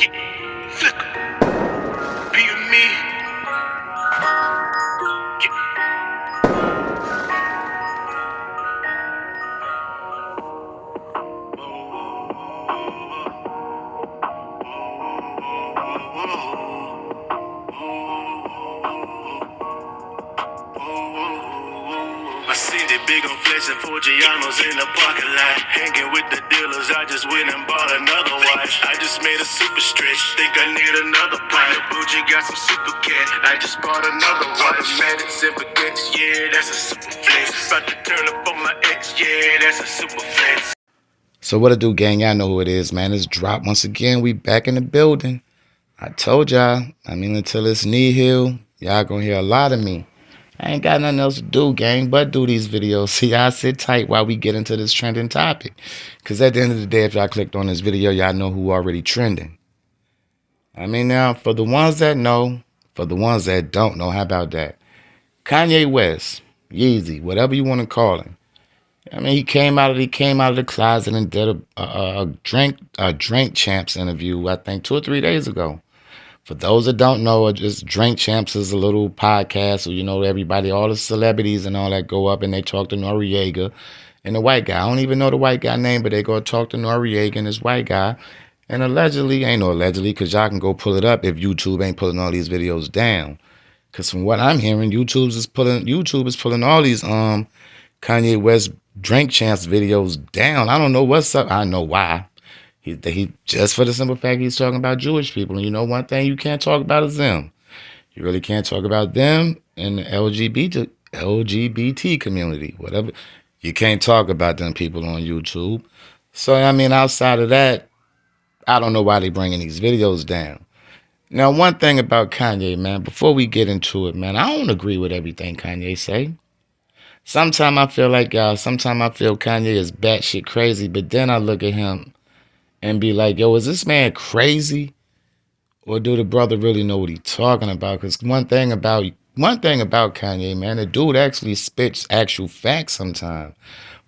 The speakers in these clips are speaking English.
Flicker. Be with me. I seen it big on flexing Forgianos in the parking lot. Hanging with the dealers, I just went and bought another watch. I just made a super stretch, think I need another pint. Bougie got some super cat, I just bought another watch. Automatic zipper gas, yeah, that's a super flex. About to turn up on my ex, yeah, that's a super flex. So what it do, gang? Y'all know who it is, man. It's Drop once again. We back in the building. I told y'all, until it's knee heal, y'all gonna hear a lot of me. I ain't got nothing else to do, gang, but do these videos. See, y'all sit tight while we get into this trending topic. Because at the end of the day, if y'all clicked on this video, y'all know who already trending. Now, for the ones that know, for the ones that don't know, how about that? Kanye West, Yeezy, whatever you want to call him. He came out of the closet and did a Drink Champs interview, I think 2 or 3 days ago. For those that don't know, just Drink Champs is a little podcast where, everybody, all the celebrities and all that go up and they talk to Noriega and the white guy. I don't even know the white guy name, but they go talk to Noriega and this white guy. And allegedly, ain't no allegedly, because y'all can go pull it up if YouTube ain't pulling all these videos down. Because from what I'm hearing, YouTube is pulling all these Kanye West Drink Champs videos down. I don't know what's up. I know why. He just for the simple fact he's talking about Jewish people. And one thing you can't talk about is them. You really can't talk about them in the LGBT community. Whatever. You can't talk about them people on YouTube. So, outside of that, I don't know why they bringing these videos down. Now, one thing about Kanye, man, before we get into it, man, I don't agree with everything Kanye say. Sometimes I feel Kanye is batshit crazy, but then I look at him and be like, yo, is this man crazy? Or do the brother really know what he's talking about? Because one thing about Kanye, man, the dude actually spits actual facts sometimes.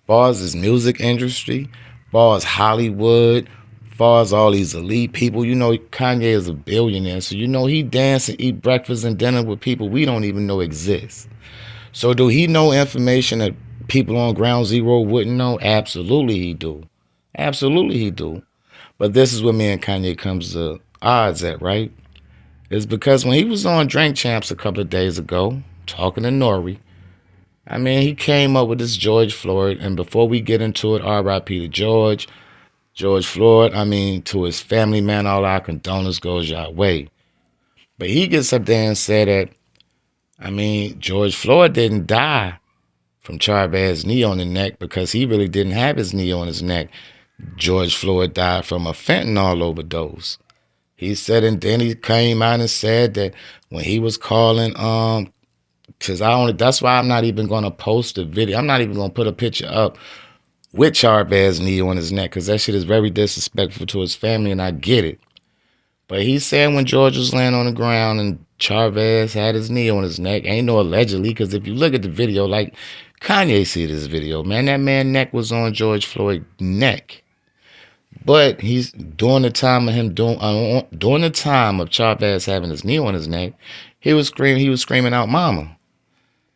Far as his music industry, far as Hollywood, far as all these elite people, Kanye is a billionaire. So, he dance and eat breakfast and dinner with people we don't even know exist. So do he know information that people on Ground Zero wouldn't know? Absolutely he do. Absolutely he do. But this is where me and Kanye comes to odds at, right? It's because when he was on Drink Champs a couple of days ago, talking to Nori, he came up with this George Floyd, and before we get into it, R.I.P. to George Floyd, to his family, man, all our condolences goes your way. But he gets up there and said that, George Floyd didn't die from Charvaz's knee on the neck because he really didn't have his knee on his neck. George Floyd died from a fentanyl overdose. He said, and then he came out and said that when he was calling, that's why I'm not even going to post a video. I'm not even going to put a picture up with Charvaz's knee on his neck because that shit is very disrespectful to his family, and I get it. But he said when George was laying on the ground and Charvaz had his knee on his neck, ain't no allegedly, because if you look at the video, like Kanye see this video, man, that man's neck was on George Floyd's neck. But he's during the time of Charvaz having his knee on his neck, he was screaming out mama.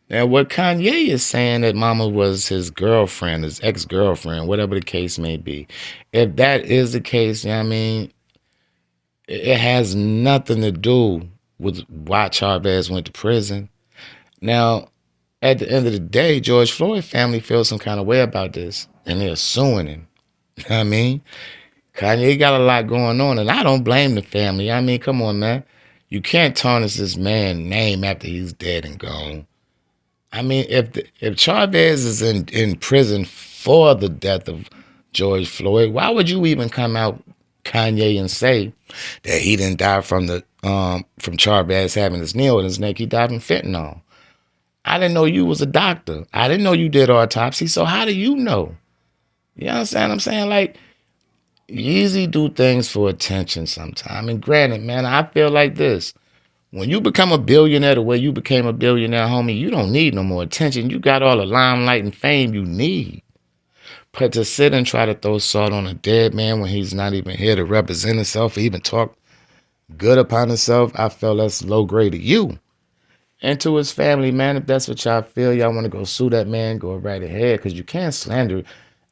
Now what Kanye is saying that mama was his girlfriend, his ex-girlfriend, whatever the case may be. If that is the case, it has nothing to do with why Charvaz went to prison. Now, at the end of the day, George Floyd family feels some kind of way about this, and they're suing him. Kanye got a lot going on, and I don't blame the family. Come on, man. You can't tarnish this man's name after he's dead and gone. If Charvaz is in prison for the death of George Floyd, why would you even come out, Kanye, and say that he didn't die from Charvaz having his knee on his neck? He died from fentanyl. I didn't know you was a doctor. I didn't know you did autopsy. So how do you know? You understand what I'm saying? Like, Yeezy do things for attention sometimes. And granted, man, I feel like this. When you become a billionaire the way you became a billionaire, homie, you don't need no more attention. You got all the limelight and fame you need. But to sit and try to throw salt on a dead man when he's not even here to represent himself or even talk good upon himself, I felt that's low grade to you. And to his family, man, if that's what y'all feel, y'all want to go sue that man, go right ahead, because you can't slander.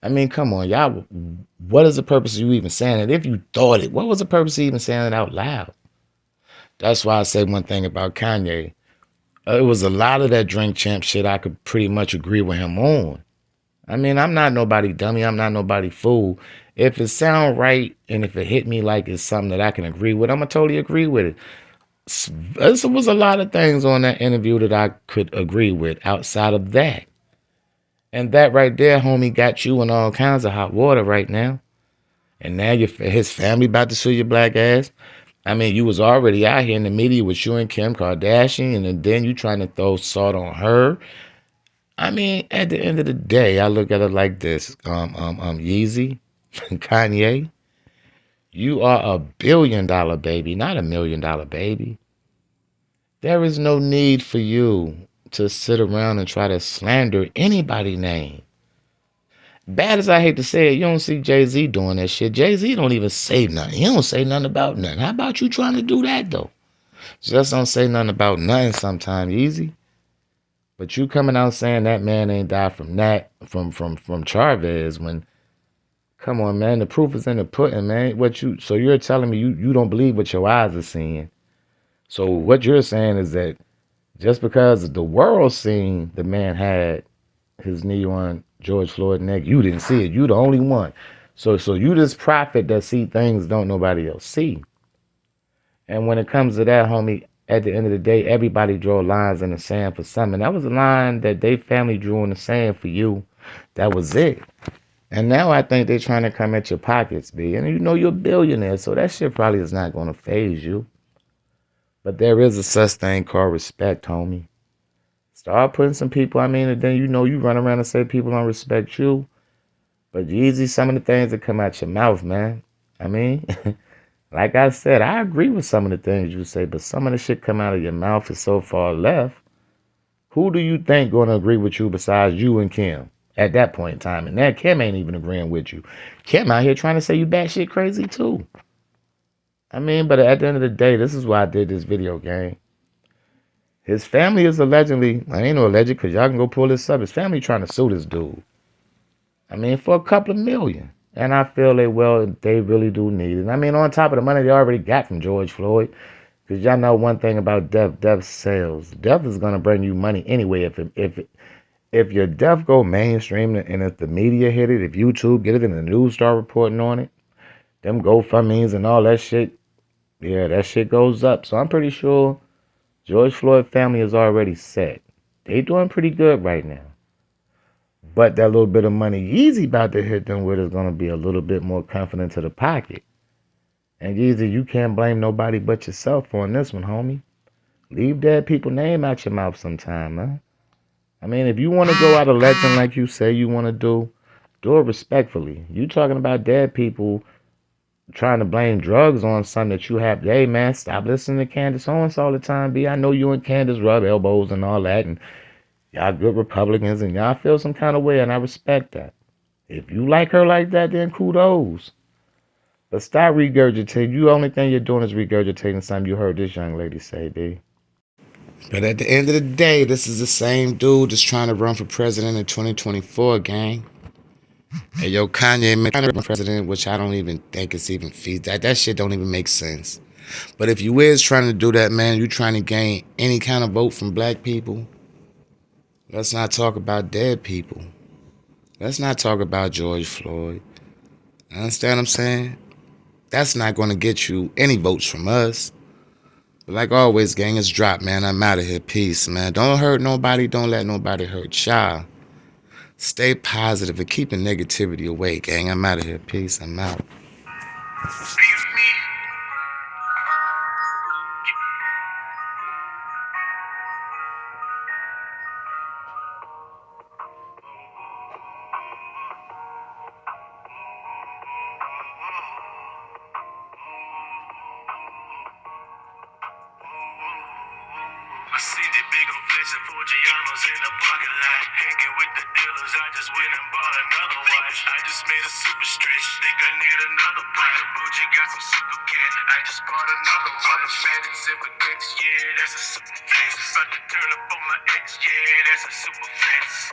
I mean, come on, y'all. What is the purpose of you even saying it? If you thought it, what was the purpose of even saying it out loud? That's why I say one thing about Kanye. It was a lot of that drink champ shit I could pretty much agree with him on. I mean, I'm not nobody dummy. I'm not nobody fool. If it sound right and if it hit me like it's something that I can agree with, I'm going to totally agree with it. There was a lot of things on that interview that I could agree with outside of that. And that right there, homie, got you in all kinds of hot water right now. And now his family about to sue your black ass. I mean, you was already out here in the media with you and Kim Kardashian, and then you trying to throw salt on her. I mean, at the end of the day, I look at it like this. Yeezy, Kanye, you are $1 billion baby, not $1 million baby. There is no need for you to sit around and try to slander anybody's name. Bad as I hate to say it, you don't see Jay-Z doing that shit. Jay-Z don't even say nothing. He don't say nothing about nothing. How about you trying to do that, though? Just don't say nothing about nothing sometimes, easy. But you coming out saying that man ain't died from that, from Chavez, when, come on, man, the proof is in the pudding, man. So you're telling me you don't believe what your eyes are seeing. So what you're saying is that just because the world seen the man had his knee on George Floyd's neck, you didn't see it. You the only one. So you this prophet that see things don't nobody else see. And when it comes to that, homie, at the end of the day, everybody draw lines in the sand for something. That was a line that they family drew in the sand for you. That was it. And now I think they're trying to come at your pockets, B. And you know you're a billionaire, so that shit probably is not going to phase you. But there is a such thing called respect, homie. Start putting some people, I mean, and then you know you run around and say people don't respect you. But Yeezy, some of the things that come out your mouth, man. I mean, like I said, I agree with some of the things you say, but some of the shit come out of your mouth is so far left. Who do you think going to agree with you besides you and Kim at that point in time? And that Kim ain't even agreeing with you. Kim out here trying to say you batshit crazy too. I mean, but at the end of the day, this is why I did this video game. His family is allegedly, I ain't no alleged because y'all can go pull this up. His family trying to sue this dude. I mean, for a couple of million. And I feel they really do need it. I mean, on top of the money they already got from George Floyd. Because y'all know one thing about death. Death sells. Death is going to bring you money anyway. If your death go mainstream and if the media hit it, if YouTube get it and the news start reporting on it, them GoFundMes and all that shit, yeah, that shit goes up. So I'm pretty sure George Floyd family is already set. They doing pretty good right now. But that little bit of money Yeezy about to hit them with is going to be a little bit more confident to the pocket. And Yeezy, you can't blame nobody but yourself on this one, homie. Leave dead people name out your mouth sometime, man. I mean, if you want to go out a legend like you say you want to do it respectfully. You talking about dead people trying to blame drugs on something that you have. Hey, man, stop listening to Candace Owens all the time, B. I know you and Candace rub elbows and all that, and y'all good Republicans, and y'all feel some kind of way, and I respect that. If you like her like that, then kudos. But stop regurgitating. You only thing you're doing is regurgitating something you heard this young lady say, B. But at the end of the day, this is the same dude that's trying to run for president in 2024, gang. Hey, yo, Kanye trying to run for president, which I don't even think it's even feasible. That shit don't even make sense. But if you is trying to do that, man, you trying to gain any kind of vote from black people, let's not talk about dead people. Let's not talk about George Floyd. Understand what I'm saying? That's not going to get you any votes from us. But like always, gang, it's drop, man. I'm out of here. Peace, man. Don't hurt nobody. Don't let nobody hurt y'all. Stay positive and keep the negativity away, gang. I'm out of here. Peace. I'm out. I see the big on flexing for Giannos in the parking lot. Hanging with the dealers, I just went and bought another watch. I just made a super stretch, think I need another pint. Bougie got some super cat, I just bought another watch. Automatic zipper X, yeah, that's a super flex. About to turn up on my ex, yeah, that's a super flex.